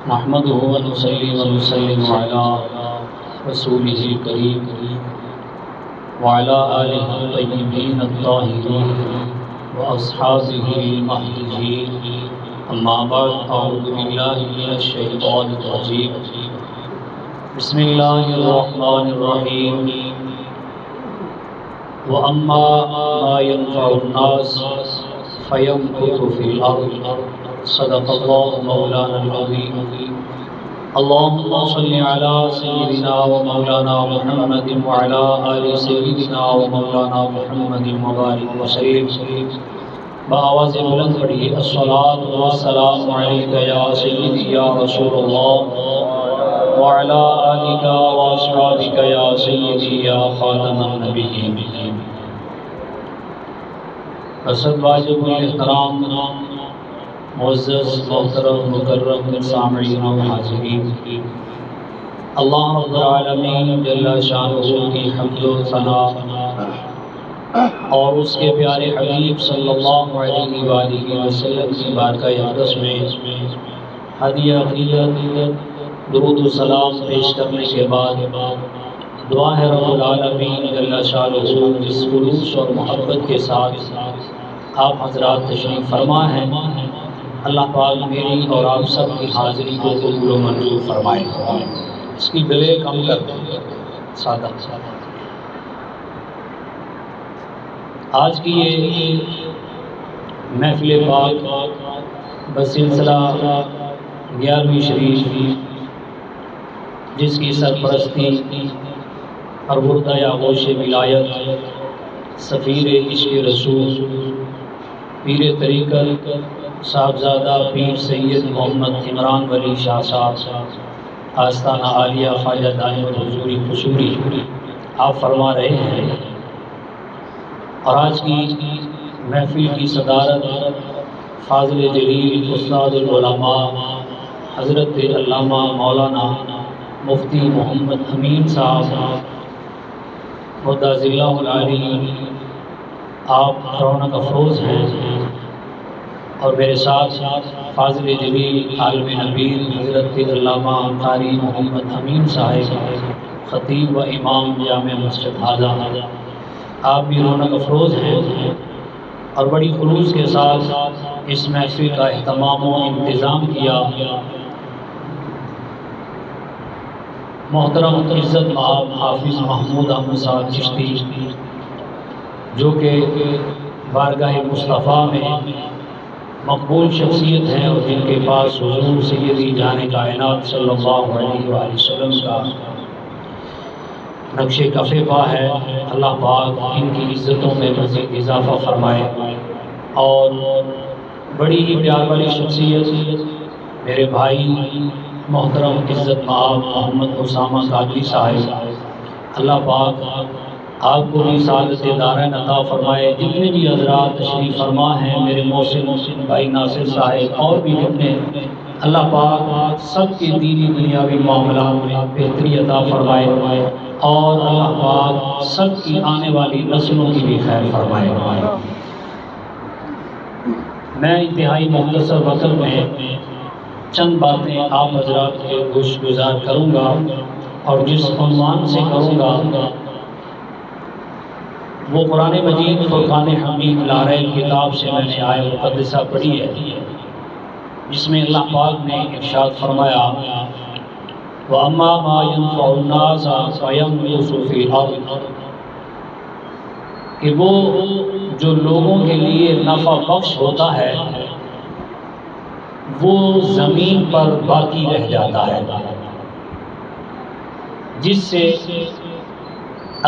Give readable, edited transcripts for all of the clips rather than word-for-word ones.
نحمده ونصلي ونسلم على رسوله الكريم وعلى آله الطيبين الطاهرين وأصحابه المهديين أما بعد أعوذ بالله من الشيطان الرجيم بسم الله الرحمن الرحيم وأما ما ينفع الناس فيمكث في الأرض صدق الله مولانا العظيم اللهم صل على سيدنا ومولانا محمد وعلى آل سيدنا ومولانا محمد وبارك وسلم بآواز بلند پڑھیے الصلاة والسلام علیکہ یا سیدی یا رسول اللہ وعلى آلك وأصحابك يا سيدي يا خاتم النبيين اسد واجب الاحترام معزز محترم مکرم سامعین و حاضرین، اللہ رب العالمین جل شانہ کی حمد و ثنا اور اس کے پیارے حبیب صلی اللہ علیہ وآلہ وسلم کی بارگاہ اقدس میں ہدیہ عقیدت درود و سلام پیش کرنے کے بعد دعا ہے رب العالمین جل شانہ جس خلوص اور محبت کے ساتھ آپ حضرات تشریف فرما ہیں، اللہ پاک میری اور آپ سب کی حاضری کو قبول و منظور فرمائے۔ اس کی گلے کم کر دیں سادہ۔ آج کی یہ محفل پاک بسلسلہ 11ویں شریف جس کی سرپرستی پروردہ آغوش ولایت سفیر عشق رسول پیر طریقت صاحبزادہ پیر سید محمد عمران ولی شاہ صاحب آستانہ عالیہ خواجہ دائم الحضور قصوری آپ فرما رہے ہیں، اور آج کی محفل کی صدارت فاضل جلیل استاد العلماء حضرت علامہ مولانا مفتی محمد امین صاحب مدعز اللہ العلی آپ رونق افروز ہیں، اور میرے ساتھ فاضل جلیل عالم نبیل حضرت علامہ قاری محمد امین صاحب خطیب و امام جامع مسجد حاضہ آپ بھی رونق افروز ہیں، اور بڑی خلوص کے ساتھ اس محفل کا اہتمام و انتظام کیا محترم عزت مآب حافظ محمود احمد صاحب چشتی، جو کہ بارگاہ مصطفیٰ میں مقبول شخصیت ہیں، اور جن کے پاس حضور سیدی جان کائنات صلی اللہ علیہ وآلہ وسلم کا نقش کف پا ہے۔ اللہ پاک ان کی عزتوں میں مزید اضافہ فرمائے، اور بڑی ہی پیار والی شخصیت میرے بھائی محترم عزت مآب محمد اسامہ قادری صاحب، اللہ پاک آپ کو بھی سعادت دارین عطا فرمائے۔ جتنے بھی حضرات تشریف فرما ہیں، میرے محسن بھائی ناصر صاحب اور بھی جتنے، اللہ پاک سب کے دینی دنیاوی معاملات میں بہتری عطا فرمائے، اور اللہ پاک سب کی آنے والی نسلوں کی بھی خیر فرمائے۔ میں انتہائی مختصر وقت میں چند باتیں آپ حضرات کے گوش گزار کروں گا، اور جس عنوان سے کروں گا وہ قرآن مجید فرقان حمید لا ریب کتاب سے میں نے آیت مقدسہ پڑھی ہے، جس میں اللہ پاک نے ارشاد فرمایا وَأَمَّا مَا يَنفَعُ النَّاسَ فَيَمْكُثُ فِي الْأَرْضِ، کہ وہ جو لوگوں کے لیے نفع بخش ہوتا ہے وہ زمین پر باقی رہ جاتا ہے، جس سے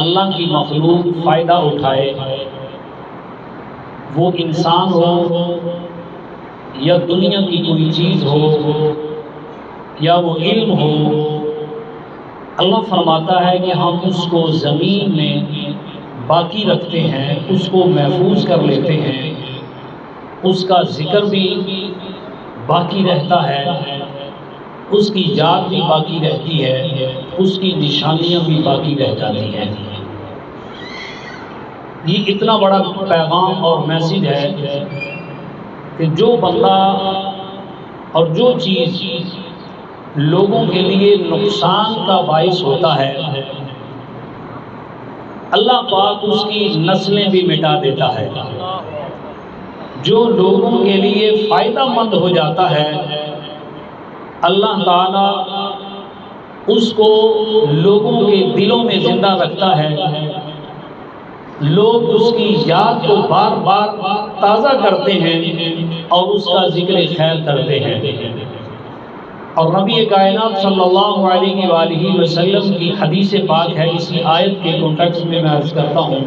اللہ کی مخلوق فائدہ اٹھائے، وہ انسان ہو یا دنیا کی کوئی چیز ہو یا وہ علم ہو، اللہ فرماتا ہے کہ ہم اس کو زمین میں باقی رکھتے ہیں، اس کو محفوظ کر لیتے ہیں، اس کا ذکر بھی باقی رہتا ہے، اس کی یاد بھی باقی رہتی ہے، اس کی نشانیاں بھی باقی رہ جاتی ہیں۔ یہ اتنا بڑا پیغام اور میسیج ہے کہ جو بندہ اور جو چیز لوگوں کے لیے نقصان کا باعث ہوتا ہے، اللہ پاک اس کی نسلیں بھی مٹا دیتا ہے۔ جو لوگوں کے لیے فائدہ مند ہو جاتا ہے، اللہ تعالیٰ اس کو لوگوں کے دلوں میں زندہ رکھتا ہے، لوگ اس کی یاد کو بار بار تازہ کرتے ہیں اور اس کا ذکر خیر کرتے ہیں۔ اور نبی کائنات صلی اللہ علیہ وآلہ وسلم کی حدیث پاک ہے، اسی آیت کے کانٹیکسٹ میں عرض کرتا ہوں۔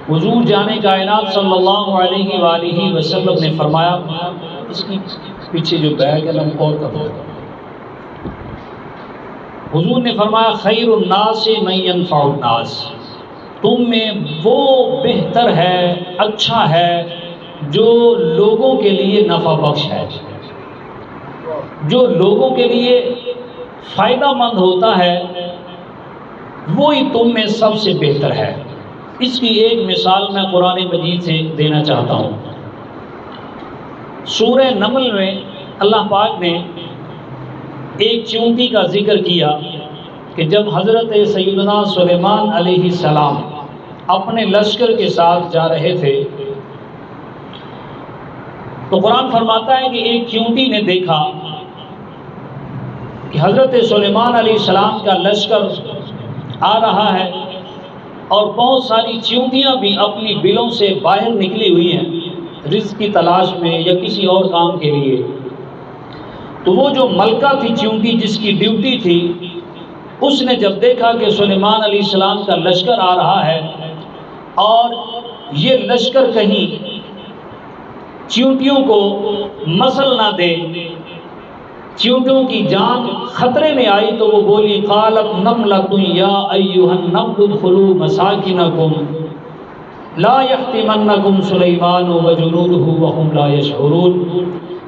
حضور جان کائنات صلی اللہ علیہ وآلہ وسلم نے فرمایا، اس کی پیچھے جو بیگ ہے نا اور کرو، حضور نے فرمایا خیر الناس من ينفع الناس، تم میں وہ بہتر ہے، اچھا ہے جو لوگوں کے لیے نفع بخش ہے، جو لوگوں کے لیے فائدہ مند ہوتا ہے، وہی تم میں سب سے بہتر ہے۔ اس کی ایک مثال میں قرآن مجید سے دینا چاہتا ہوں۔ سورہ نمل میں اللہ پاک نے ایک چیونٹی کا ذکر کیا کہ جب حضرت سیدنا سلیمان علیہ السلام اپنے لشکر کے ساتھ جا رہے تھے تو قرآن فرماتا ہے کہ ایک چیونٹی نے دیکھا کہ حضرت سلیمان علیہ السلام کا لشکر آ رہا ہے اور بہت ساری چیونٹیاں بھی اپنی بلوں سے باہر نکلی ہوئی ہیں رزق کی تلاش میں یا کسی اور کام کے لیے۔ تو وہ جو ملکہ تھی چیونٹی، جس کی ڈیوٹی تھی، اس نے جب دیکھا کہ سلیمان علیہ السلام کا لشکر آ رہا ہے اور یہ لشکر کہیں چیونٹیوں کو مسل نہ دے، چیونٹیوں کی جان خطرے میں آئی، تو وہ بولی قالت نملۃ یا ایھا النمل ادخلوا مساکنکم لا یحطمنکم سلیمان وجنودہ وہم لا یشعرون۔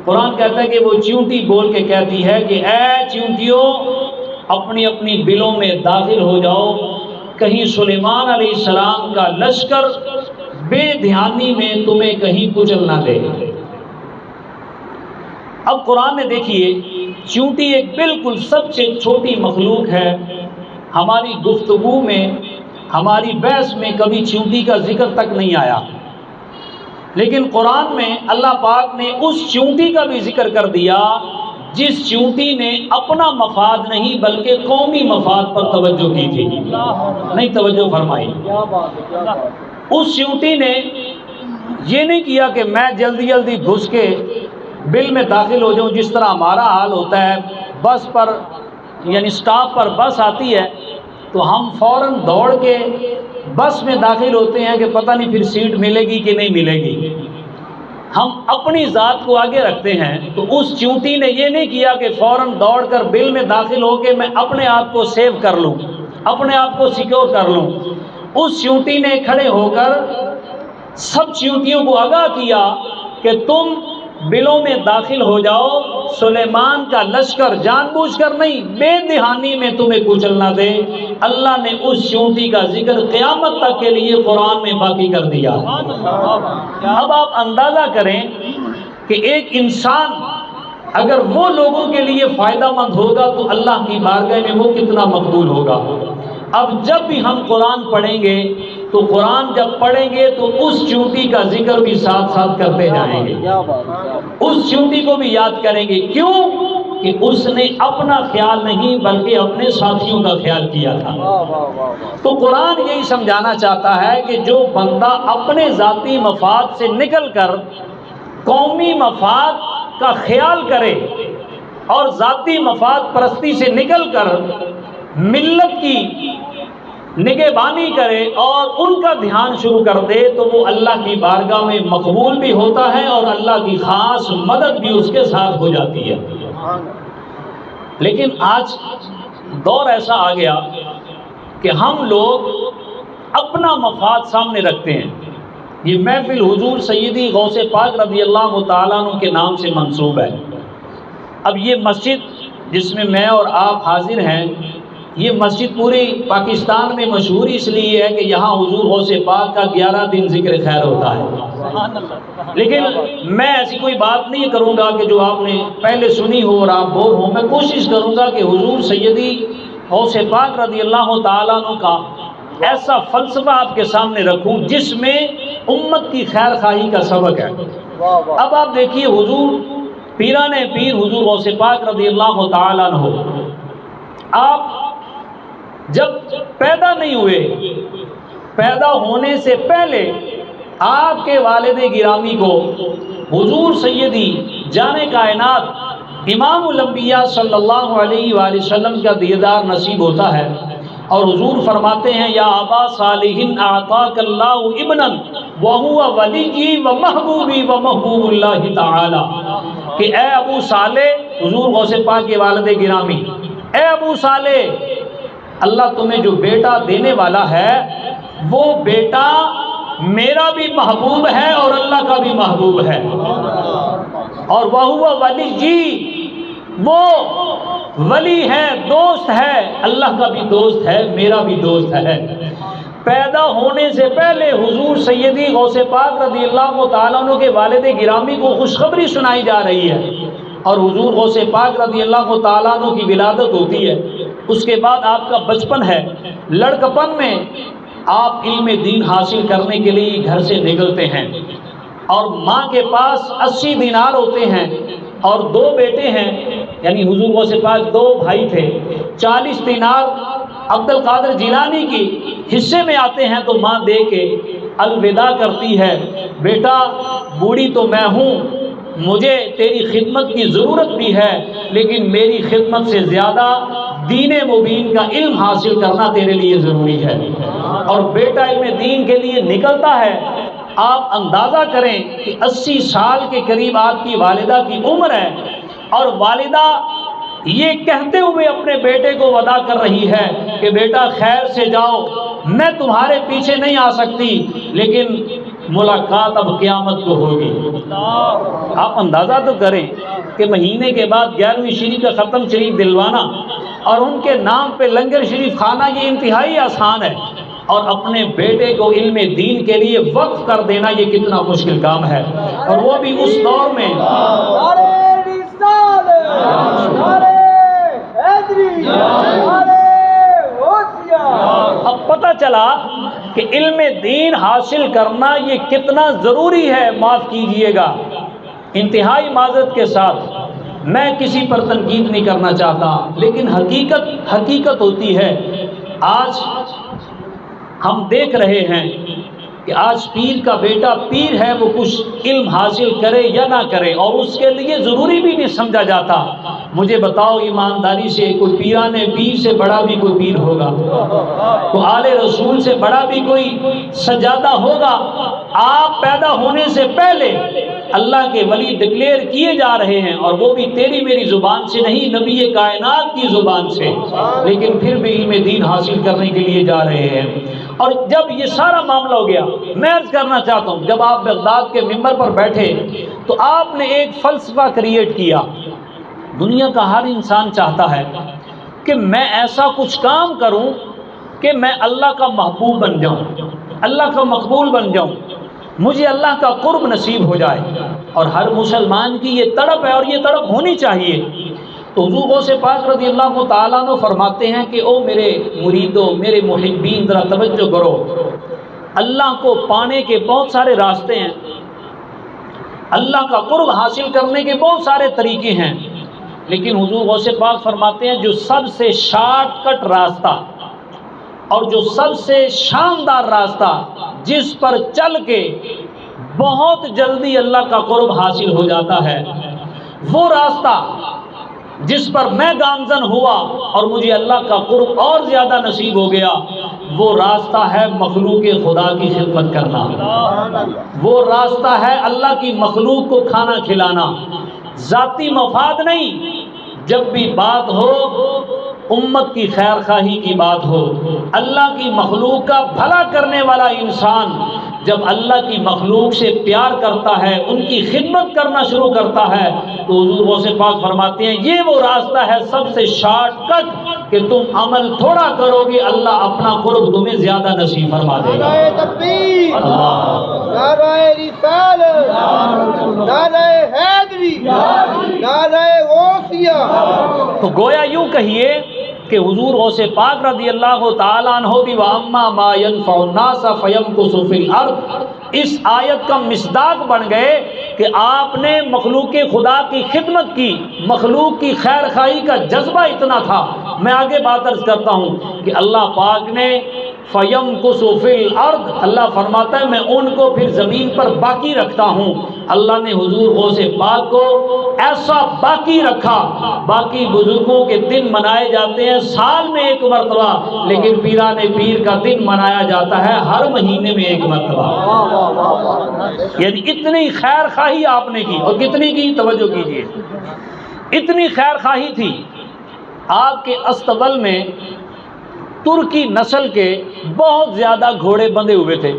قرآن کہتا ہے کہ وہ چیونٹی بول کے کہتی ہے کہ اے چیونٹیوں، اپنی اپنی بلوں میں داخل ہو جاؤ، کہیں سلیمان علیہ السلام کا لشکر بے دھیانی میں تمہیں کہیں کچل نہ دے۔ اب قرآن نے دیکھیے، چیونٹی ایک بالکل سب سے چھوٹی مخلوق ہے، ہماری گفتگو میں، ہماری بحث میں کبھی چیونٹی کا ذکر تک نہیں آیا، لیکن قرآن میں اللہ پاک نے اس چیونٹی کا بھی ذکر کر دیا جس چیونٹی نے اپنا مفاد نہیں بلکہ قومی مفاد پر توجہ کی تھی، نہیں توجہ فرمائی۔ اس چیونٹی نے یہ نہیں کیا کہ میں جلدی جلدی گھس کے بل میں داخل ہو جاؤں، جس طرح ہمارا حال ہوتا ہے، بس پر یعنی سٹاپ پر بس آتی ہے تو ہم فوراً دوڑ کے بس میں داخل ہوتے ہیں کہ پتہ نہیں پھر سیٹ ملے گی کہ نہیں ملے گی، ہم اپنی ذات کو آگے رکھتے ہیں۔ تو اس چیونٹی نے یہ نہیں کیا کہ فوراً دوڑ کر بل میں داخل ہو کے میں اپنے آپ کو سیو کر لوں، اپنے آپ کو سیکیور کر لوں۔ اس چیونٹی نے کھڑے ہو کر سب چیونٹیوں کو آگاہ کیا کہ تم بلوں میں داخل ہو جاؤ، سلیمان کا لشکر جان بوجھ کر نہیں، بے دہانی میں تمہیں کچل نہ دے۔ اللہ نے اس چیونٹی کا ذکر قیامت تک کے لیے قرآن میں باقی کر دیا۔ اب آپ اندازہ کریں کہ ایک انسان اگر وہ لوگوں کے لیے فائدہ مند ہوگا تو اللہ کی بارگاہ میں وہ کتنا مقبول ہوگا۔ اب جب بھی ہم قرآن پڑھیں گے تو قرآن جب پڑھیں گے تو اس چیونٹی کا ذکر بھی ساتھ ساتھ کرتے جائیں گے، اس چیونٹی کو بھی یاد کریں گے۔ کیوں؟ کہ اس نے اپنا خیال نہیں بلکہ اپنے ساتھیوں کا خیال کیا تھا۔ تو قرآن یہی سمجھانا چاہتا ہے کہ جو بندہ اپنے ذاتی مفاد سے نکل کر قومی مفاد کا خیال کرے اور ذاتی مفاد پرستی سے نکل کر ملت کی نگہبانی کرے اور ان کا دھیان شروع کر دے تو وہ اللہ کی بارگاہ میں مقبول بھی ہوتا ہے اور اللہ کی خاص مدد بھی اس کے ساتھ ہو جاتی ہے۔ لیکن آج دور ایسا آ گیا کہ ہم لوگ اپنا مفاد سامنے رکھتے ہیں۔ یہ محفل حضور سیدی غوث پاک رضی اللہ تعالیٰ عنہ کے نام سے منسوب ہے۔ اب یہ مسجد جس میں میں اور آپ حاضر ہیں، یہ مسجد پوری پاکستان میں مشہور اس لیے ہے کہ یہاں حضور غوث پاک کا 11 دن ذکر خیر ہوتا ہے۔ لیکن میں ایسی کوئی بات نہیں کروں گا کہ جو آپ نے پہلے سنی ہو اور آپ بور ہوں. میں کوشش کروں گا کہ حضور سیدی غوث پاک رضی اللہ تعالیٰ عنہ کا ایسا فلسفہ آپ کے سامنے رکھوں جس میں امت کی خیر خواہی کا سبق ہے. اب آپ دیکھیے حضور پیران پیر حضور غوث پاک رضی اللہ تعالیٰ عنہ آپ جب پیدا نہیں ہوئے، پیدا ہونے سے پہلے آپ کے والد گرامی کو حضور سیدی جان کائنات امام الانبیاء صلی اللہ علیہ وآلہ وسلم کا دیدار نصیب ہوتا ہے، اور حضور فرماتے ہیں یا ابا صالح اعطاک اللہ ابنا وہو ولی و محبوبی و محبوب اللہ تعالی، کہ اے ابو صالح، حضور غوث پاک کے والد گرامی، اے ابو صالح، اللہ تمہیں جو بیٹا دینے والا ہے وہ بیٹا میرا بھی محبوب ہے اور اللہ کا بھی محبوب ہے، اور وہ ولی جی، وہ ولی ہے، دوست ہے، اللہ کا بھی دوست ہے، میرا بھی دوست ہے. پیدا ہونے سے پہلے حضور سیدی غوث پاک رضی اللہ تعالیٰ عنہ کے والد گرامی کو خوشخبری سنائی جا رہی ہے، اور حضور غوث پاک رضی اللہ تعالیٰ عنہ کی ولادت ہوتی ہے. اس کے بعد آپ کا بچپن ہے، لڑکپن میں آپ علم دین حاصل کرنے کے لیے گھر سے نکلتے ہیں، اور ماں کے پاس 80 دینار ہوتے ہیں اور 2 بیٹے ہیں، یعنی حضور غوث پاک 2 بھائی تھے. 40 دینار عبد القادر جیلانی کی حصے میں آتے ہیں تو ماں دے کے الوداع کرتی ہے، بیٹا بوڑھی تو میں ہوں، مجھے تیری خدمت کی ضرورت بھی ہے، لیکن میری خدمت سے زیادہ دین مبین کا علم حاصل کرنا تیرے لیے ضروری ہے. اور بیٹا علم دین کے لیے نکلتا ہے. آپ اندازہ کریں کہ 80 سال کے قریب آپ کی والدہ کی عمر ہے، اور والدہ یہ کہتے ہوئے اپنے بیٹے کو وعدہ کر رہی ہے کہ بیٹا خیر سے جاؤ، میں تمہارے پیچھے نہیں آ سکتی، لیکن ملاقات اب قیامت کو ہوگی. آپ اندازہ تو کریں کہ مہینے کے بعد 11ویں شریف کا ختم شریف دلوانا اور ان کے نام پہ لنگر شریف کھانا یہ انتہائی آسان ہے، اور اپنے بیٹے کو علم دین کے لیے وقف کر دینا یہ کتنا مشکل کام ہے، اور وہ بھی اس دور میں. اب پتہ چلا کہ علم دین حاصل کرنا یہ کتنا ضروری ہے. معاف کیجئے گا، انتہائی معذرت کے ساتھ میں کسی پر تنقید نہیں کرنا چاہتا، لیکن حقیقت ہوتی ہے. آج ہم دیکھ رہے ہیں کہ آج پیر کا بیٹا پیر ہے، وہ کچھ علم حاصل کرے یا نہ کرے، اور اس کے لیے ضروری بھی نہیں سمجھا جاتا. مجھے بتاؤ ایمانداری سے، کوئی پیران پیر سے بڑا بھی کوئی پیر ہوگا؟ تو آل رسول سے بڑا بھی کوئی سجادہ ہوگا؟ آپ پیدا ہونے سے پہلے اللہ کے ولی ڈکلیئر کیے جا رہے ہیں، اور وہ بھی تیری میری زبان سے نہیں، نبی کائنات کی زبان سے، لیکن پھر بھی علم دین حاصل کرنے کے لیے جا رہے ہیں. اور جب یہ سارا معاملہ ہو گیا، میں عرض کرنا چاہتا ہوں، جب آپ بغداد کے منبر پر بیٹھے تو آپ نے ایک فلسفہ کریٹ کیا. دنیا کا ہر انسان چاہتا ہے کہ میں ایسا کچھ کام کروں کہ میں اللہ کا محبوب بن جاؤں، اللہ کا مقبول بن جاؤں، مجھے اللہ کا قرب نصیب ہو جائے. اور ہر مسلمان کی یہ تڑپ ہے، اور یہ تڑپ ہونی چاہیے. تو حضور غوث پاک رضی اللہ تعالیٰ عنہ فرماتے ہیں کہ او میرے مریدوں، میرے محبین، ذرا توجہ کرو، اللہ کو پانے کے بہت سارے راستے ہیں، اللہ کا قرب حاصل کرنے کے بہت سارے طریقے ہیں، لیکن حضور غوث پاک فرماتے ہیں جو سب سے شارٹ کٹ راستہ اور جو سب سے شاندار راستہ جس پر چل کے بہت جلدی اللہ کا قرب حاصل ہو جاتا ہے، وہ راستہ جس پر میں گامزن ہوا اور مجھے اللہ کا قرب اور زیادہ نصیب ہو گیا، وہ راستہ ہے مخلوق خدا کی خدمت کرنا، وہ راستہ ہے اللہ کی مخلوق کو کھانا کھلانا، ذاتی مفاد نہیں. جب بھی بات ہو امت کی خیر خواہی کی بات ہو، اللہ کی مخلوق کا بھلا کرنے والا انسان جب اللہ کی مخلوق سے پیار کرتا ہے، ان کی خدمت کرنا شروع کرتا ہے، تو حضور غوث پاک فرماتے ہیں یہ وہ راستہ ہے سب سے شارٹ کٹ کہ تم عمل تھوڑا کرو گے اللہ اپنا قرب تمہیں زیادہ نصیب فرما دے گا۔ نعرہ تکبیر، نعرہ رسالت، نعرہ حیدری، نعرہ غوثیہ۔ تو گویا یوں کہیے کہ حضور غوث پاک رضی اللہ تعالیٰ عنہ بھی وَأَمَّا مَا يَنْفَعُ النَّاسَ فَيَمْكُثُ فِي الْأَرْضِ اس آیت کا مصداق بن گئے کہ آپ نے مخلوق خدا کی خدمت کی، مخلوق کی خیر خواہی کا جذبہ اتنا تھا۔ میں آگے بات عرض کرتا ہوں کہ اللہ پاک نے فَيَمْكُثُ فِي الْأَرْضِ اللہ فرماتا ہے میں ان کو پھر زمین پر باقی رکھتا ہوں۔ اللہ نے حضور غوث پاک کو ایسا باقی رکھا۔ باقی بزرگوں کے دن منائے جاتے ہیں سال میں ایک مرتبہ، لیکن پیران پیر کا دن منایا جاتا ہے ہر مہینے میں ایک مرتبہ۔ یعنی اتنی خیر خواہی آپ نے کی، اور کتنی کی توجہ کیجیے، اتنی خیر خواہی تھی۔ آپ کے استبل میں ترکی نسل کے بہت زیادہ گھوڑے بندھے ہوئے تھے،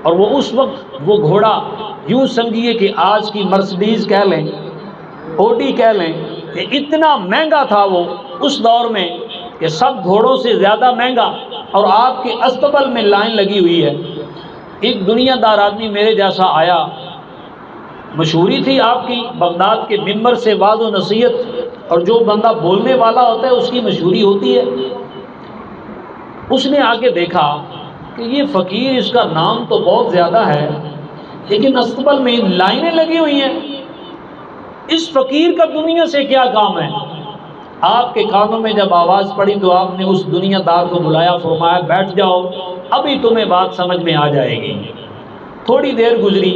اور وہ اس وقت وہ گھوڑا یوں سمجھیے کہ آج کی مرسڈیز کہہ لیں، اوڈی کہہ لیں، اتنا مہنگا تھا وہ اس دور میں کہ سب گھوڑوں سے زیادہ مہنگا، اور آپ کے استبل میں لائن لگی ہوئی ہے۔ ایک دنیا دار آدمی میرے جیسا آیا، مشہوری تھی آپ کی بغداد کے ممبر سے وعظ و نصیحت، اور جو بندہ بولنے والا ہوتا ہے اس کی مشہوری ہوتی ہے۔ اس نے آگے دیکھا کہ یہ فقیر، اس کا نام تو بہت زیادہ ہے لیکن استقبال میں لائنیں لگی ہوئی ہیں، اس فقیر کا دنیا سے کیا کام ہے؟ آپ کے کانوں میں جب آواز پڑی تو آپ نے اس دنیا دار کو بلایا، فرمایا بیٹھ جاؤ، ابھی تمہیں بات سمجھ میں آ جائے گی۔ تھوڑی دیر گزری،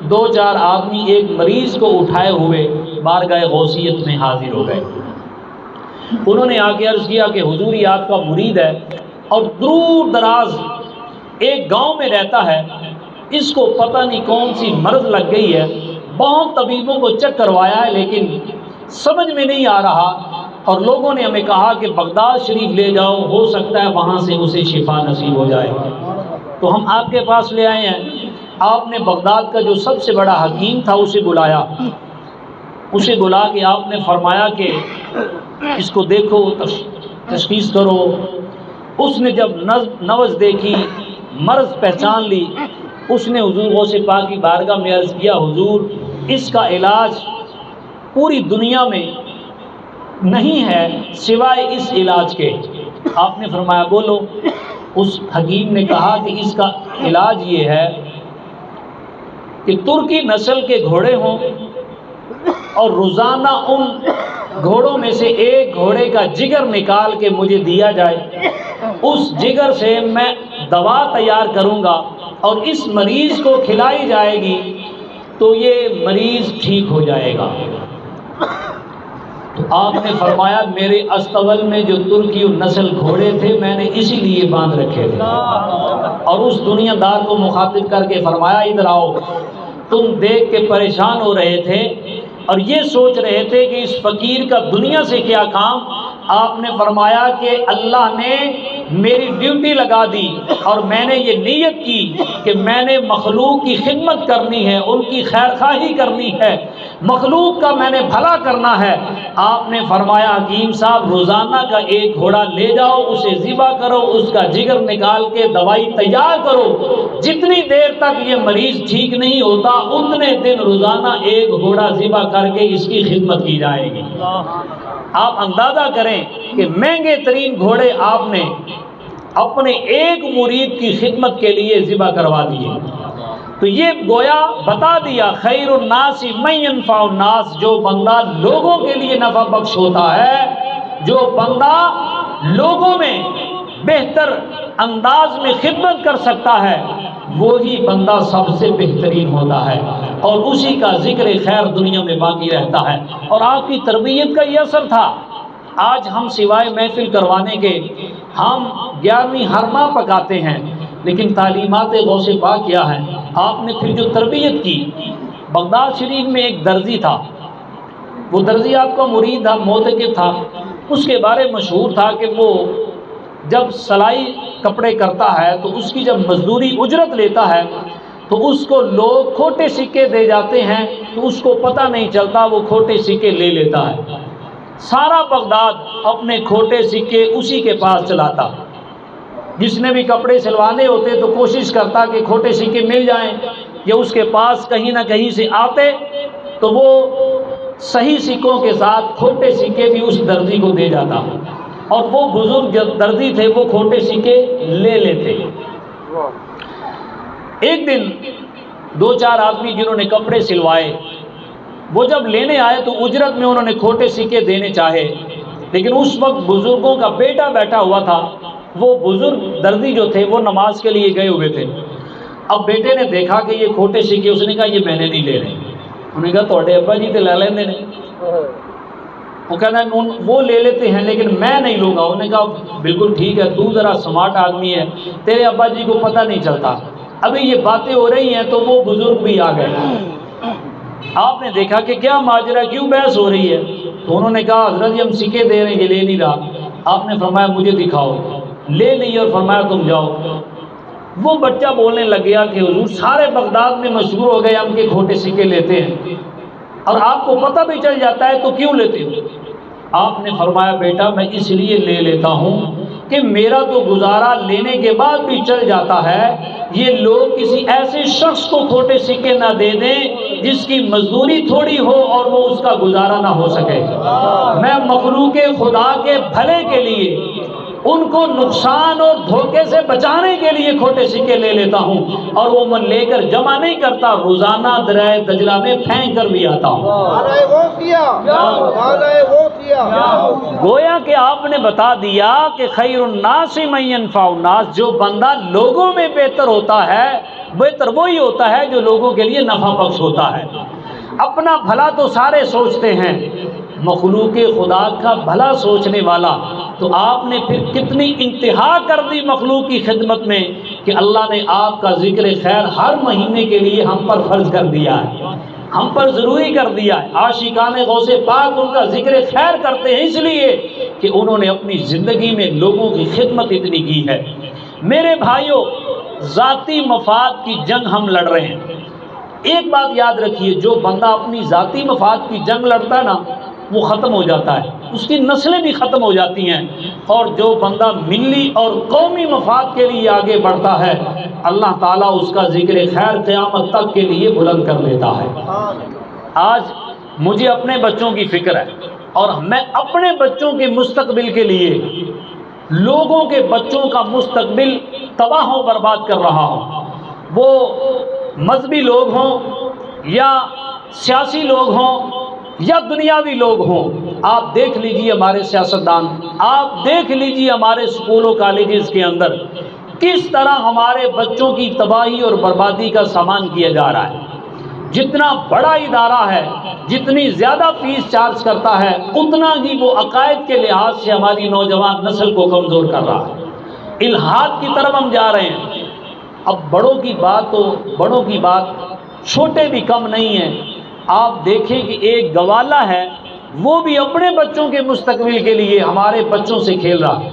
2-4 آدمی ایک مریض کو اٹھائے ہوئے بارگاہ غوثیت میں حاضر ہو گئے۔ انہوں نے آ کے عرض کیا کہ حضور یہ آپ کا مرید ہے اور دور دراز ایک گاؤں میں رہتا ہے، اس کو پتہ نہیں کون سی مرض لگ گئی ہے، بہت طبیبوں کو چیک کروایا ہے لیکن سمجھ میں نہیں آ رہا، اور لوگوں نے ہمیں کہا کہ بغداد شریف لے جاؤ، ہو سکتا ہے وہاں سے اسے شفا نصیب ہو جائے۔ تو ہم آپ کے پاس لے آئے ہیں۔ آپ نے بغداد کا جو سب سے بڑا حکیم تھا اسے بلایا، اسے بلا کے آپ نے فرمایا کہ اس کو دیکھو، تشخیص کرو۔ اس نے جب نبض دیکھی، مرض پہچان لی، اس نے حضور غوث پاک کی بارگاہ میں عرض کیا حضور اس کا علاج پوری دنیا میں نہیں ہے سوائے اس علاج کے۔ آپ نے فرمایا بولو۔ اس حکیم نے کہا کہ اس کا علاج یہ ہے کہ ترکی نسل کے گھوڑے ہوں اور روزانہ ان گھوڑوں میں سے ایک گھوڑے کا جگر نکال کے مجھے دیا جائے، اس جگر سے میں دوا تیار کروں گا اور اس مریض کو کھلائی جائے گی تو یہ مریض ٹھیک ہو جائے گا۔ تو آپ نے فرمایا میرے استبل میں جو ترکی نسل گھوڑے تھے میں نے اسی لیے باندھ رکھے تھے، اور اس دنیا دار کو مخاطب کر کے فرمایا ادھر آؤ، تم دیکھ کے پریشان ہو رہے تھے اور یہ سوچ رہے تھے کہ اس فقیر کا دنیا سے کیا کام۔ آپ نے فرمایا کہ اللہ نے میری ڈیوٹی لگا دی اور میں نے یہ نیت کی کہ میں نے مخلوق کی خدمت کرنی ہے، ان کی خیر خواہی کرنی ہے، مخلوق کا میں نے بھلا کرنا ہے۔ آپ نے فرمایا حکیم صاحب روزانہ کا ایک گھوڑا لے جاؤ، اسے ذبح کرو، اس کا جگر نکال کے دوائی تیار کرو، جتنی دیر تک یہ مریض ٹھیک نہیں ہوتا اتنے دن روزانہ ایک گھوڑا ذبح کر کے اس کی خدمت کی جائے گی۔ آپ اندازہ کریں کہ مہنگے ترین گھوڑے آپ نے اپنے ایک مرید کی خدمت کے لیے ذبح کروا دیے۔ تو یہ گویا بتا دیا خیر الناس من ينفع الناس، جو بندہ لوگوں کے لیے نفع بخش ہوتا ہے، جو بندہ لوگوں میں بہتر انداز میں خدمت کر سکتا ہے، وہی بندہ سب سے بہترین ہوتا ہے، اور اسی کا ذکر خیر دنیا میں باقی رہتا ہے۔ اور آپ کی تربیت کا یہ اثر تھا۔ آج ہم سوائے محفل کروانے کے ہم 11ویں ہر ماہ پکاتے ہیں، لیکن تعلیمات غوث پاک کیا ہے؟ آپ نے پھر جو تربیت کی، بغداد شریف میں ایک درزی تھا، وہ درزی آپ کا مرید تھا، معتکف تھا، اس کے بارے مشہور تھا کہ وہ جب سلائی کپڑے کرتا ہے تو اس کی جب مزدوری اجرت لیتا ہے تو اس کو لوگ کھوٹے سکے دے جاتے ہیں، تو اس کو پتہ نہیں چلتا، وہ کھوٹے سکے لے لیتا ہے۔ سارا بغداد اپنے کھوٹے سکے اسی کے پاس چلاتا. جس نے بھی کپڑے سلوانے ہوتے تو کوشش کرتا کہ کھوٹے سکے مل جائیں یا اس کے پاس کہیں نہ کہیں سے آتے تو وہ صحیح سکوں کے ساتھ کھوٹے سکے بھی اس درزی کو دے جاتا. اور وہ بزرگ جو درزی تھے وہ کھوٹے سکے لے لیتے. ایک دن 2-4 آدمی جنہوں نے کپڑے سلوائے وہ جب لینے آئے تو اجرت میں انہوں نے کھوٹے سکے دینے چاہے، لیکن اس وقت بزرگوں کا بیٹا بیٹھا ہوا تھا. وہ بزرگ درزی جو تھے وہ نماز کے لیے گئے ہوئے تھے. اب بیٹے نے دیکھا کہ یہ کھوٹے سکے، اس نے کہا یہ میں نے نہیں لینے. انہوں نے کہا توڑے ابا جی تو لے لیندے نے. وہ کہنا وہ لے لیتے ہیں لیکن میں نہیں لوں گا. انہوں نے کہا بالکل ٹھیک ہے، تو ذرا سمارٹ آدمی ہے، تیرے ابا جی کو پتہ نہیں چلتا. ابھی یہ باتیں ہو رہی ہیں تو وہ بزرگ بھی آ گئے. آپ نے دیکھا کہ کیا ماجرا، کیوں بحث ہو رہی ہے؟ تو انہوں نے کہا حضرت جی ہم سکے دے رہے ہیں، یہ لے نہیں رہا. آپ نے فرمایا مجھے دکھاؤ. لے لی اور فرمایا تم جاؤ. وہ بچہ بولنے لگ گیا کہ حضور سارے بغداد میں مشہور ہو گئے ہم کے کھوٹے سکے لیتے ہیں اور آپ کو پتہ بھی چل جاتا ہے تو کیوں لیتے ہو؟ آپ نے فرمایا بیٹا میں اس لیے لے لیتا ہوں کہ میرا تو گزارا لینے کے بعد بھی چل جاتا ہے. یہ لوگ کسی ایسے شخص کو کھوٹے سکے نہ دے دیں جس کی مزدوری تھوڑی ہو اور وہ اس کا گزارا نہ ہو سکے. میں مخلوق خدا کے بھلے کے لیے ان کو نقصان اور دھوکے سے بچانے کے لیے کھوٹے سکے لے لیتا ہوں اور وہ میں لے کر جمع نہیں کرتا، روزانہ دریائے دجلہ میں پھینک کر بھی آتا ہوں. گویا کہ آپ نے بتا دیا کہ خیر الناس من ينفع الناس، جو بندہ لوگوں میں بہتر ہوتا ہے بہتر وہی ہوتا ہے جو لوگوں کے لیے نفع بخش ہوتا ہے. اپنا بھلا تو سارے سوچتے ہیں، مخلوق خدا کا بھلا سوچنے والا. تو آپ نے پھر کتنی انتہا کر دی مخلوق کی خدمت میں کہ اللہ نے آپ کا ذکر خیر ہر مہینے کے لیے ہم پر فرض کر دیا ہے، ہم پر ضروری کر دیا ہے. عاشقان غوث پاک ان کا ذکر خیر کرتے ہیں اس لیے کہ انہوں نے اپنی زندگی میں لوگوں کی خدمت اتنی کی ہے. میرے بھائیوں، ذاتی مفاد کی جنگ ہم لڑ رہے ہیں. ایک بات یاد رکھیے، جو بندہ اپنی ذاتی مفاد کی جنگ لڑتا ہے نا وہ ختم ہو جاتا ہے، اس کی نسلیں بھی ختم ہو جاتی ہیں. اور جو بندہ ملی اور قومی مفاد کے لیے آگے بڑھتا ہے اللہ تعالیٰ اس کا ذکر خیر قیامت تک کے لیے بلند کر دیتا ہے. آج مجھے اپنے بچوں کی فکر ہے اور میں اپنے بچوں کے مستقبل کے لیے لوگوں کے بچوں کا مستقبل تباہ و برباد کر رہا ہوں. وہ مذہبی لوگ ہوں یا سیاسی لوگ ہوں یا دنیاوی لوگ ہوں. آپ دیکھ لیجئے ہمارے سیاستدان، آپ دیکھ لیجئے ہمارے سکولوں کالجز کے اندر کس طرح ہمارے بچوں کی تباہی اور بربادی کا سامان کیا جا رہا ہے. جتنا بڑا ادارہ ہے، جتنی زیادہ فیس چارج کرتا ہے، اتنا ہی وہ عقائد کے لحاظ سے ہماری نوجوان نسل کو کمزور کر رہا ہے. الحاد کی طرف ہم جا رہے ہیں. اب بڑوں کی بات چھوٹے بھی کم نہیں ہیں. آپ دیکھیں کہ ایک گوالا ہے وہ بھی اپنے بچوں کے مستقبل کے لیے ہمارے بچوں سے کھیل رہا ہے.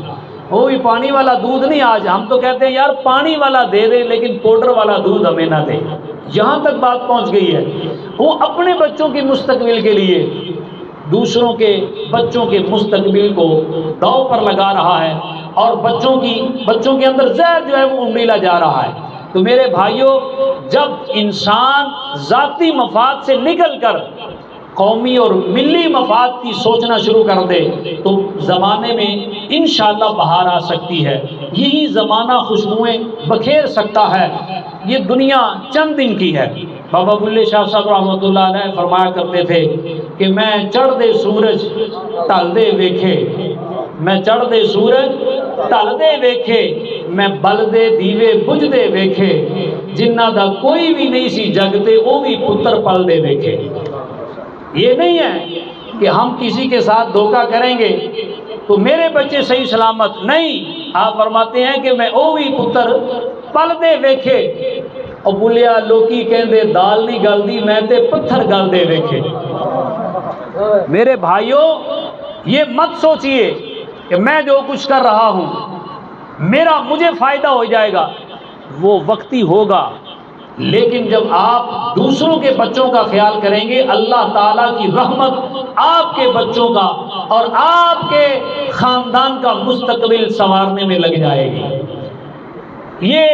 وہ بھی پانی والا دودھ نہیں. آج ہم تو کہتے ہیں یار پانی والا دے دے لیکن پاؤڈر والا دودھ ہمیں نہ دے. یہاں تک بات پہنچ گئی ہے. وہ اپنے بچوں کے مستقبل کے لیے دوسروں کے بچوں کے مستقبل کو داؤ پر لگا رہا ہے اور بچوں کے اندر زہر جو ہے وہ انڈیلا جا رہا ہے. تو میرے بھائیوں، جب انسان ذاتی مفاد سے نکل کر قومی اور ملی مفاد کی سوچنا شروع کر دے تو زمانے میں انشاءاللہ بہار آ سکتی ہے. یہی زمانہ خوشبوئیں بکھیر سکتا ہے. یہ دنیا چند دن کی ہے. بابا بلے شاہ صاحب رحمۃ اللہ علیہ فرمایا کرتے تھے کہ میں چڑھ دے سورج ٹل دے ویکھے، میں چڑھ دے سورج ٹل دے ویکھے، میں بل دے دیوے بجھ دے ویکھے، جنہ دا کوئی بھی نہیں سی جگتے وہ بھی پتر پل دے ویکھے. یہ نہیں ہے کہ ہم کسی کے ساتھ دھوکہ کریں گے تو میرے بچے صحیح سلامت نہیں. آپ فرماتے ہیں کہ میں او بھی پتر پل دے ویکھے. اور بولیا لوکی کہندے دال نہیں گلدی، میں تے پتھر گل دے ویکھے. میرے بھائیوں، یہ مت سوچئے کہ میں جو کچھ کر رہا ہوں مجھے فائدہ ہو جائے گا. وہ وقتی ہوگا. لیکن جب آپ دوسروں کے بچوں کا خیال کریں گے اللہ تعالیٰ کی رحمت آپ کے بچوں کا اور آپ کے خاندان کا مستقبل سنوارنے میں لگ جائے گی۔ یہ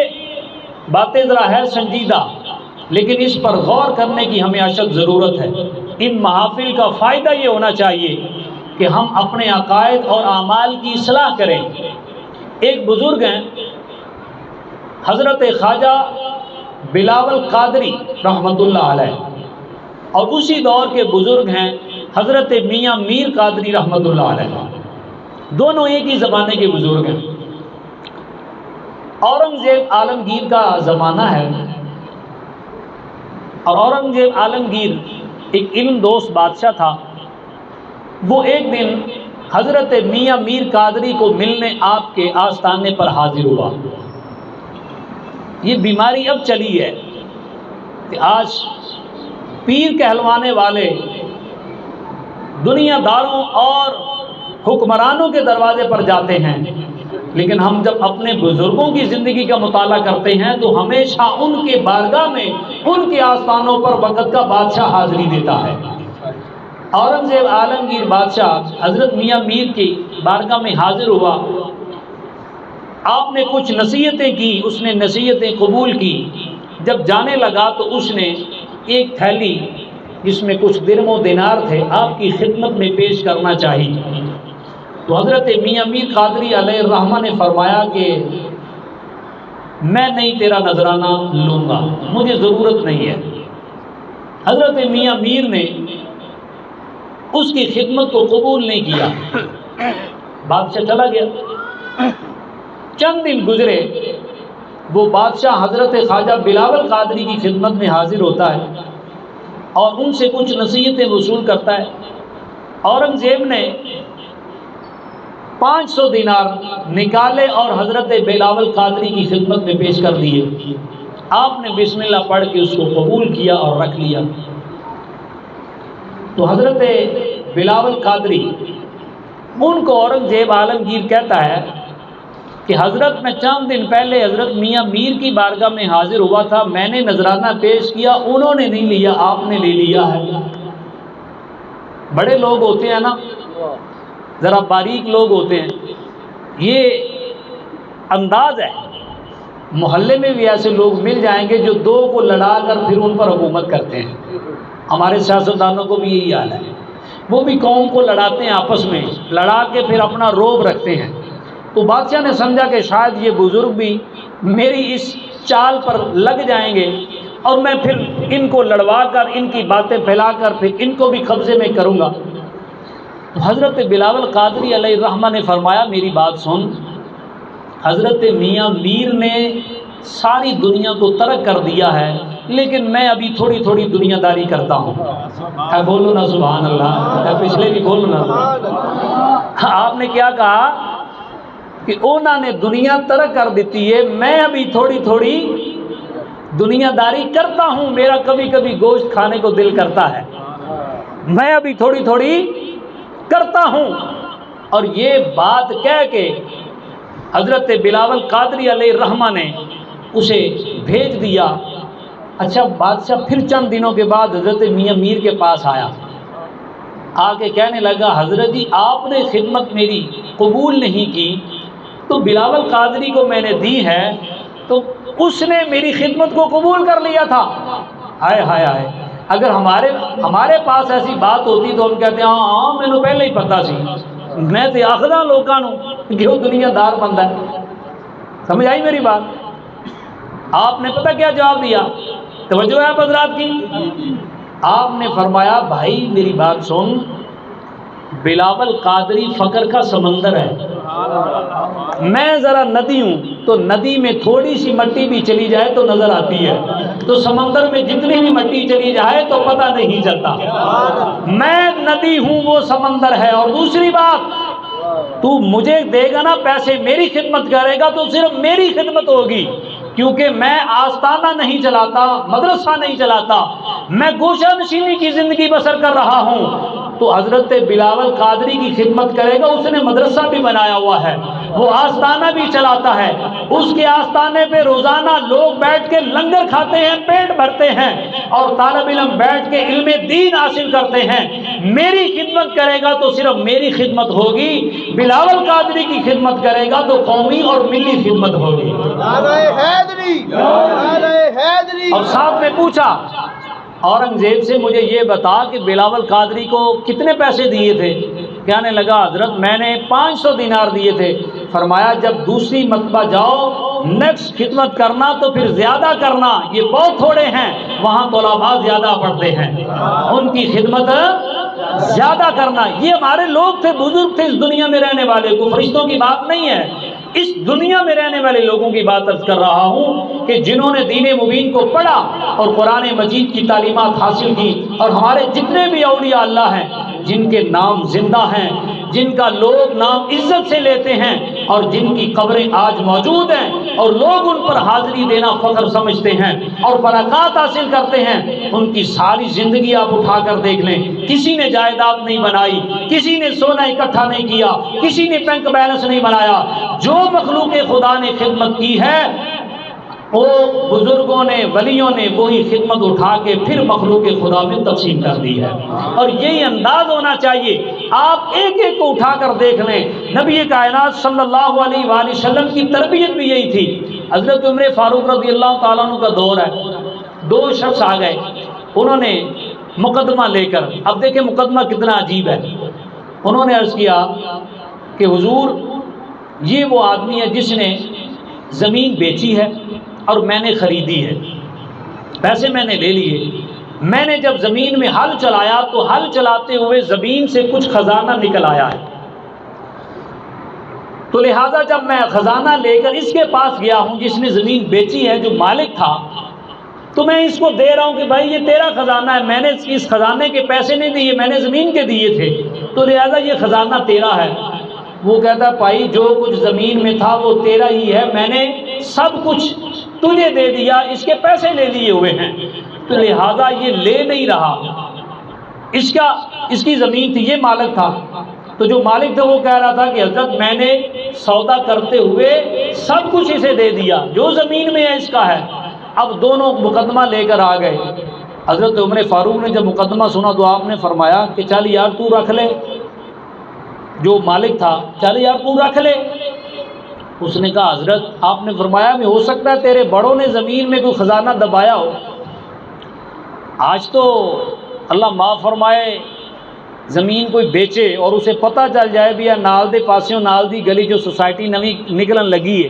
باتیں ذرا ہے سنجیدہ، لیکن اس پر غور کرنے کی ہمیں اشد ضرورت ہے۔ ان محافل کا فائدہ یہ ہونا چاہیے کہ ہم اپنے عقائد اور اعمال کی اصلاح کریں۔ ایک بزرگ ہیں حضرت خواجہ بلاول قادری رحمۃ اللہ علیہ، اور اسی دور کے بزرگ ہیں حضرت میاں میر قادری رحمۃ اللہ علیہ، دونوں ایک ہی زمانے کے بزرگ ہیں۔ اورنگزیب عالمگیر کا زمانہ ہے، اور اورنگزیب عالمگیر ایک علم دوست بادشاہ تھا۔ وہ ایک دن حضرت میاں میر قادری کو ملنے آپ کے آستانے پر حاضر ہوا۔ یہ بیماری اب چلی ہے کہ آج پیر کہلوانے والے دنیا داروں اور حکمرانوں کے دروازے پر جاتے ہیں، لیکن ہم جب اپنے بزرگوں کی زندگی کا مطالعہ کرتے ہیں تو ہمیشہ ان کے بارگاہ میں ان کے آستانوں پر وقت کا بادشاہ حاضری دیتا ہے۔ اورنگزیب عالمگیر بادشاہ حضرت میاں میر کی بارگاہ میں حاضر ہوا، آپ نے کچھ نصیحتیں کی، اس نے نصیحتیں قبول کی۔ جب جانے لگا تو اس نے ایک تھیلی جس میں کچھ درم و دینار تھے آپ کی خدمت میں پیش کرنا چاہی۔ تو حضرت میاں میر قادری علیہ الرحمہ نے فرمایا کہ میں نہیں تیرا نذرانہ لوں گا، مجھے ضرورت نہیں ہے۔ حضرت میاں میر نے اس کی خدمت کو قبول نہیں کیا، بادشاہ چلا گیا۔ چند دن گزرے، وہ بادشاہ حضرت خواجہ بلاول قادری کی خدمت میں حاضر ہوتا ہے اور ان سے کچھ نصیحتیں وصول کرتا ہے۔ اورنگزیب نے 500 دینار نکالے اور حضرت بلاول قادری کی خدمت میں پیش کر دیے۔ آپ نے بسم اللہ پڑھ کے اس کو قبول کیا اور رکھ لیا۔ تو حضرت بلاول قادری ان کو اورنگزیب عالمگیر کہتا ہے کہ حضرت میں چند دن پہلے حضرت میاں میر کی بارگاہ میں حاضر ہوا تھا، میں نے نذرانہ پیش کیا، انہوں نے نہیں لیا، آپ نے لے لیا ہے۔ بڑے لوگ ہوتے ہیں نا، ذرا باریک لوگ ہوتے ہیں، یہ انداز ہے۔ محلے میں بھی ایسے لوگ مل جائیں گے جو دو کو لڑا کر پھر ان پر حکومت کرتے ہیں۔ ہمارے سیاستدانوں کو بھی یہی حال ہے، وہ بھی قوم کو لڑاتے ہیں، آپس میں لڑا کے پھر اپنا روب رکھتے ہیں۔ تو بادشاہ نے سمجھا کہ شاید یہ بزرگ بھی میری اس چال پر لگ جائیں گے اور میں پھر ان کو لڑوا کر ان کی باتیں پھیلا کر پھر ان کو بھی قبضے میں کروں گا۔ تو حضرت بلاول قادری علیہ الرحمہ نے فرمایا میری بات سن، حضرت میاں میر نے ساری دنیا کو ترک کر دیا ہے، لیکن میں ابھی تھوڑی تھوڑی دنیا داری کرتا ہوں۔ بولو نا سبحان اللہ، پچھلے بھی بولو نا۔ آپ نے کیا کہا کہ انہوں نے دنیا ترک کر دیتی ہے، میں ابھی تھوڑی تھوڑی دنیا داری کرتا ہوں، میرا کبھی کبھی گوشت کھانے کو دل کرتا ہے، میں ابھی تھوڑی تھوڑی کرتا ہوں۔ اور یہ بات کہہ کے حضرت بلاول قادری علیہ الرحمہ نے اسے بھیج دیا۔ اچھا، بادشاہ پھر چند دنوں کے بعد حضرت میاں میر کے پاس آیا، آ کے کہنے لگا حضرت جی آپ نے خدمت میری قبول نہیں کی، تو بلاول قادری کو میں نے دی ہے تو اس نے میری خدمت کو قبول کر لیا تھا۔ ہائے ہائے ہائے، اگر ہمارے پاس ایسی بات ہوتی تو ہم کہتے ہیں ہاں میں نے پہلے ہی پتا سی، میں تے آخدا لوگاں نوں کہ وہ دنیا دار بندہ ہے۔ سمجھ آئی میری بات؟ آپ نے پتہ کیا جواب دیا؟ توجہ ہے آپ حضرات کی؟ آپ نے فرمایا بھائی میری بات سن، بلاول قادری فقر کا سمندر ہے، میں ذرا ندی ہوں، تو ندی میں تھوڑی سی مٹی بھی چلی جائے تو نظر آتی ہے، تو سمندر میں جتنی بھی مٹی چلی جائے تو پتہ نہیں چلتا۔ میں ندی ہوں، وہ سمندر ہے۔ اور دوسری بات، تو مجھے دے گا نا پیسے، میری خدمت کرے گا تو صرف میری خدمت ہوگی، کیونکہ میں آستانہ نہیں چلاتا، مدرسہ نہیں چلاتا، میں گوشہ نشینی کی زندگی بسر کر رہا ہوں۔ تو حضرت بلاول قادری کی خدمت کرے گا، اس نے مدرسہ بھی بنایا ہوا ہے، وہ آستانہ بھی چلاتا ہے، اس کے آستانے پہ روزانہ لوگ بیٹھ کے لنگر کھاتے ہیں، پیٹ بھرتے ہیں، اور طالب علم بیٹھ کے علم دین حاصل کرتے ہیں۔ میری خدمت کرے گا تو صرف میری خدمت ہوگی، بلاول قادری کی خدمت کرے گا تو قومی اور ملی خدمت ہوگی۔ نعرہ حیدری، نعرہ حیدری۔ اور صاحب نے پوچھا اورنگزیب سے، مجھے یہ بتا کہ بلاول قادری کو کتنے پیسے دیے تھے؟ کہنے لگا حضرت میں نے 500 دینار دیے تھے۔ فرمایا جب دوسری مرتبہ جاؤ نیکسٹ خدمت کرنا تو پھر زیادہ کرنا، یہ بہت تھوڑے ہیں، وہاں طلباء زیادہ پڑھتے ہیں، ان کی خدمت زیادہ کرنا۔ یہ ہمارے لوگ تھے، بزرگ تھے اس دنیا میں رہنے والے، کو فرشتوں کی بات نہیں ہے، اس دنیا میں رہنے والے لوگوں کی بات عرض کر رہا ہوں کہ جنہوں نے دین مبین کو پڑھا اور قرآن مجید کی تعلیمات حاصل کی، اور ہمارے جتنے بھی اولیاء اللہ ہیں جن کے نام زندہ ہیں، جن کا لوگ نام عزت سے لیتے ہیں، اور جن کی قبریں آج موجود ہیں اور لوگ ان پر حاضری دینا فخر سمجھتے ہیں اور برکات حاصل کرتے ہیں، ان کی ساری زندگی آپ اٹھا کر دیکھ لیں، کسی نے جائیداد نہیں بنائی، کسی نے سونا اکٹھا نہیں کیا، کسی نے بینک بیلنس نہیں بنایا، جو مخلوق خدا نے خدمت کی ہے وہ بزرگوں نے، ولیوں نے وہی خدمت اٹھا کے پھر مخلوق خدا میں تقسیم کر دی ہے۔ اور یہی انداز ہونا چاہیے، آپ ایک ایک کو اٹھا کر دیکھ لیں۔ نبی کائنات صلی اللہ علیہ وآلہ وسلم کی تربیت بھی یہی تھی۔ حضرت عمر فاروق رضی اللہ تعالیٰ عنہ کا دور ہے، دو شخص آ گئے، انہوں نے مقدمہ لے کر، اب دیکھیں مقدمہ کتنا عجیب ہے، انہوں نے عرض کیا کہ حضور یہ وہ آدمی ہے جس نے زمین بیچی ہے اور میں نے خریدی ہے، پیسے میں نے لے لیے، میں نے جب زمین میں ہل چلایا تو ہل چلاتے ہوئے زمین سے کچھ خزانہ نکل آیا ہے، تو لہٰذا جب میں خزانہ لے کر اس کے پاس گیا ہوں جس نے زمین بیچی ہے، جو مالک تھا، تو میں اس کو دے رہا ہوں کہ بھائی یہ تیرا خزانہ ہے، میں نے اس خزانے کے پیسے نہیں دیے، میں نے زمین کے دیے تھے، تو لہٰذا یہ خزانہ تیرا ہے۔ وہ کہتا بھائی جو کچھ زمین میں تھا وہ تیرا ہی ہے، میں نے سب کچھ تجھے دے دیا، اس کے پیسے لے لیے ہوئے ہیں، تو لہٰذا یہ لے نہیں رہا، اس کی زمین تھی، یہ مالک تھا۔ تو جو مالک تھا وہ کہہ رہا تھا کہ حضرت میں نے سودا کرتے ہوئے سب کچھ اسے دے دیا، جو زمین میں ہے اس کا ہے۔ اب دونوں مقدمہ لے کر آ گئے، حضرت عمر فاروق نے جب مقدمہ سنا تو آپ نے فرمایا کہ چل یار تو رکھ لے، جو مالک تھا چل یار تو رکھ لے۔ اس نے کہا حضرت آپ نے فرمایا کہ ہو سکتا ہے تیرے بڑوں نے زمین میں کوئی خزانہ دبایا ہو، آج تو اللہ معاف فرمائے زمین کوئی بیچے اور اسے پتہ چل جائے بھی نال دے پاسیوں نال دی گلی جو سوسائٹی نوی نکلن لگی ہے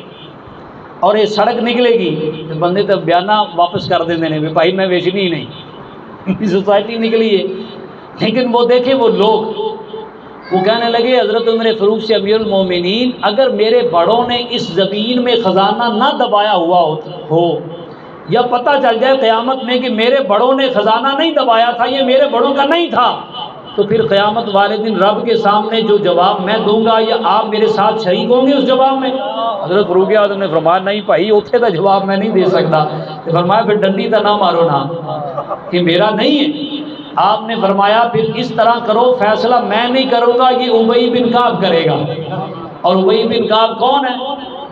اور یہ سڑک نکلے گی تو بندے تو بیانہ واپس کر دیندے نے بھی بھائی میں ویچنی ہی نہیں، سوسائٹی نکلی ہے۔ لیکن وہ دیکھیں وہ لوگ، وہ کہنے لگے حضرت عمر فاروق سے امیر المومنین اگر میرے بڑوں نے اس زمین میں خزانہ نہ دبایا ہوا ہو، یا پتہ چل جائے قیامت میں کہ میرے بڑوں نے خزانہ نہیں دبایا تھا، یہ میرے بڑوں کا نہیں تھا، تو پھر قیامت والے دن رب کے سامنے جو جواب میں دوں گا یا آپ میرے ساتھ شریک ہوں گے اس جواب میں؟ حضرت فاروق اعظم نے فرمایا نہیں بھائی اتنے کا جواب میں نہیں دے سکتا۔ فرمایا پھر ڈنڈی تو نہ مارو نا کہ میرا نہیں ہے۔ آپ نے فرمایا پھر اس طرح کرو، فیصلہ میں نہیں کروں گا، یہ ابی بن کعب کرے گا۔ اور ابی بن کعب کون ہے؟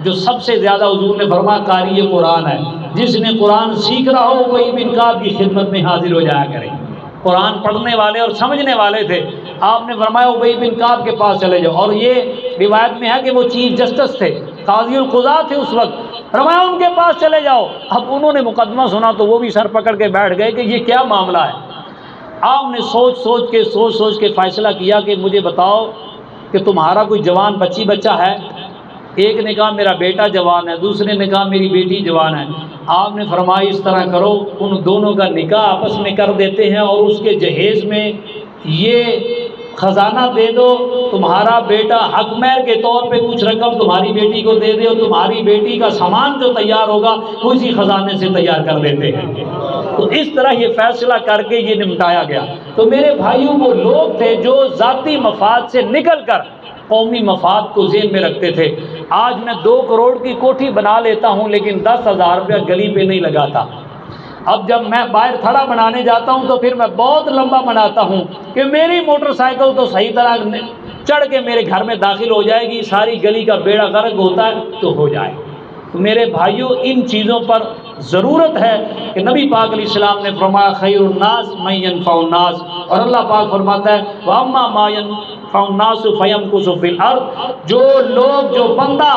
جو سب سے زیادہ حضور نے فرمایا قاری قرآن ہے، جس نے قرآن سیکھ رہا ہو ابی بن کعب کی خدمت میں حاضر ہو جایا کرے۔ قرآن پڑھنے والے اور سمجھنے والے تھے، آپ نے فرمایا ابی بن کعب کے پاس چلے جاؤ، اور یہ روایت میں ہے کہ وہ چیف جسٹس تھے، قاضی القضاء تھے اس وقت، فرمایا ان کے پاس چلے جاؤ۔ اب انہوں نے مقدمہ سنا تو وہ بھی سر پکڑ کے بیٹھ گئے کہ یہ کیا معاملہ ہے۔ آپ نے سوچ سوچ کے فیصلہ کیا کہ مجھے بتاؤ کہ تمہارا کوئی جوان بچہ ہے؟ ایک نے کہا میرا بیٹا جوان ہے، دوسرے نے کہا میری بیٹی جوان ہے۔ آپ نے فرمایا اس طرح کرو ان دونوں کا نکاح آپس میں کر دیتے ہیں اور اس کے جہیز میں یہ خزانہ دے دو، تمہارا بیٹا حق مہر کے طور پہ کچھ رقم تمہاری بیٹی کو دے دے، اور تمہاری بیٹی کا سامان جو تیار ہوگا وہ اسی خزانے سے تیار کر دیتے ہیں۔ تو اس طرح یہ فیصلہ کر کے یہ نمٹایا گیا۔ تو میرے بھائیوں وہ لوگ تھے جو ذاتی مفاد سے نکل کر قومی مفاد کو ذہن میں رکھتے تھے۔ آج میں 2 کروڑ کی کوٹھی بنا لیتا ہوں لیکن 10,000 روپیہ گلی پہ نہیں لگاتا۔ اب جب میں باہر تھڑا بنانے جاتا ہوں تو پھر میں بہت لمبا بناتا ہوں کہ میری موٹر سائیکل تو صحیح طرح چڑھ کے میرے گھر میں داخل ہو جائے گی، ساری گلی کا بیڑا غرق ہوتا ہے تو ہو جائے۔ تو میرے بھائیوں، ان چیزوں پر ضرورت ہے کہ نبی پاک علیہ السلام نے فرمایا خیر الناس من ینفع الناس، اور اللہ پاک فرماتا ہے واما ما ینفع الناس فیمکث فی الارض، جو بندہ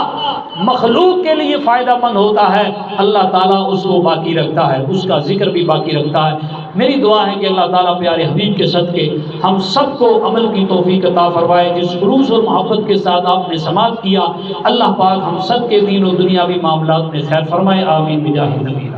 مخلوق کے لیے فائدہ مند ہوتا ہے اللہ تعالیٰ اس کو باقی رکھتا ہے، اس کا ذکر بھی باقی رکھتا ہے۔ میری دعا ہے کہ اللہ تعالیٰ پیارے حبیب کے صدقے ہم سب کو عمل کی توفیق عطا فرمائے۔ جس خلوص اور محبت کے ساتھ آپ نے سماعت کیا، اللہ پاک ہم سب کے دین و دنیاوی معاملات میں خیر فرمائے، آمین بجاہ نبی۔